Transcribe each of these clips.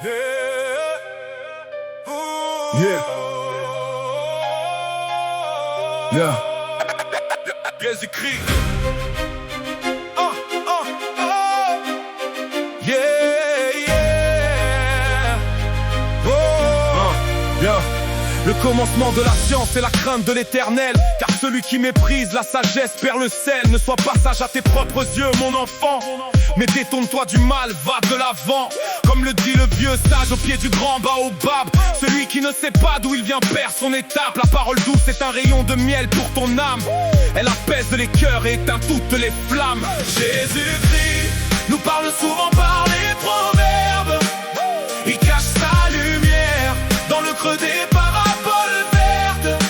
Yeah. Yeah. Bien écrit. Oh, oh, oh. Yeah, yeah. Oh. Yeah. Le commencement de la science et la crainte de l'éternel. Car celui qui méprise la sagesse perd le sel. Ne sois pas sage à tes propres yeux, mon enfant, mais détourne-toi du mal, va de l'avant. Comme le dit le vieux sage au pied du grand baobab. Celui qui ne sait pas d'où il vient perd son étape. La parole douce est un rayon de miel pour ton âme. Elle apaise les cœurs et éteint toutes les flammes. Jésus-Christ nous parle souvent par les proverbes. Il cache sa lumière dans le creux des paraboles vertes.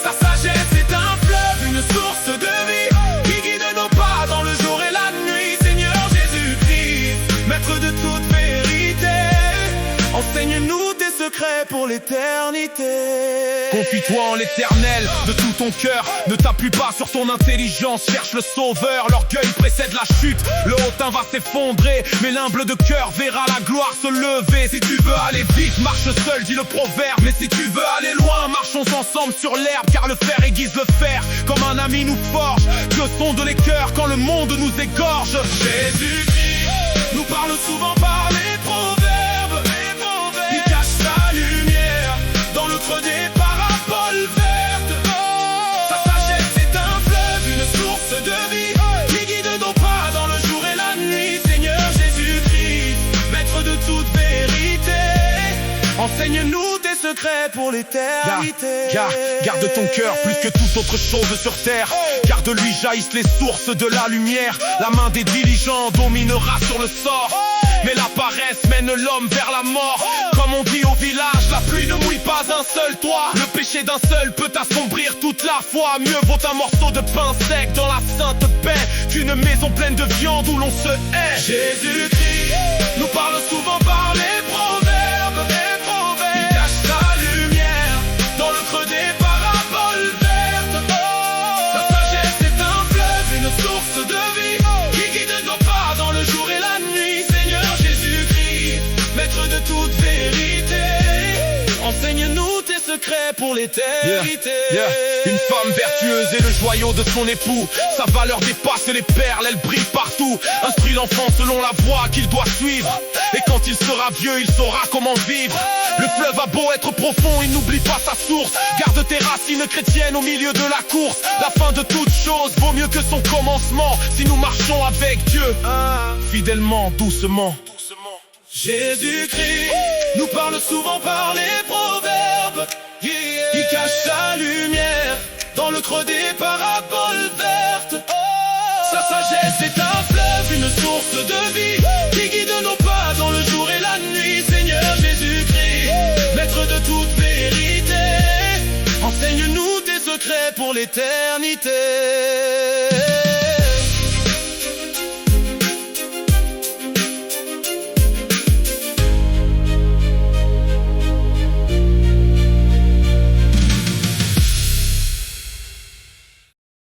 Sa sagesse est un fleuve, une source de vie qui guide nos pas dans le jour et la nuit. Seigneur Jésus-Christ, maître de toute vérité, enseigne-nous tes secrets pour l'éternité. Confie-toi en l'éternel de tout ton cœur. Ne t'appuie pas sur ton intelligence, cherche le sauveur. L'orgueil précède la chute, le hautain va s'effondrer, mais l'humble de cœur verra la gloire se lever. Si tu veux aller vite, marche seul, dit le proverbe. Mais si tu veux aller loin, marchons ensemble sur l'herbe. Car le fer aiguise le fer, comme un ami nous forge. Que sonde les cœurs quand le monde nous égorge. Jésus-Christ nous parle souvent par les proverbes. Il cache sa lumière dans le creux des paraboles vertes. Sa sagesse est un fleuve, une source de vie qui guide nos pas dans le jour et la nuit. Seigneur Jésus-Christ, maître de toute vérité, enseigne-nous tes secrets pour l'éternité. Garde ton cœur plus que toute autre chose sur terre, car de lui jaillissent les sources de la lumière. La main des diligents dominera sur le sort, mais la paresse mène l'homme vers la mort. Comme on dit au village, la pluie ne mouille pas un seul toit. Le péché d'un seul peut assombrir toute la foi. Mieux vaut un morceau de pain sec dans la sainte paix qu'une maison pleine de viande où l'on se hait. Jésus-Christ nous parle souvent par les proverbes. Il cache sa lumière dans le creux des paraboles vertes. Sa sagesse est un fleuve, une source de vie qui guide nos pas dans le jour et la nuit. Seigneur Jésus-Christ, maître de toute vérité, enseigne-nous tes secrets pour l'éternité. Une femme vertueuse est le joyau de son époux. Sa valeur dépasse les perles, elle brille partout. Instruis l'enfant selon la voie qu'il doit suivre, et quand il sera vieux, il saura comment vivre. Le fleuve a beau être profond, il n'oublie pas sa source. Garde tes racines chrétiennes au milieu de la course. La fin de toute chose vaut mieux que son commencement, si nous marchons avec Dieu fidèlement, doucement. Jésus-Christ nous parle souvent par les proverbes. Il cache sa lumière dans le creux des paraboles vertes. Sa sagesse est un fleuve, une source de vie qui guide nos pas dans le jour et la nuit. Seigneur Jésus-Christ, maître de toute vérité, enseigne-nous tes secrets pour l'éternité.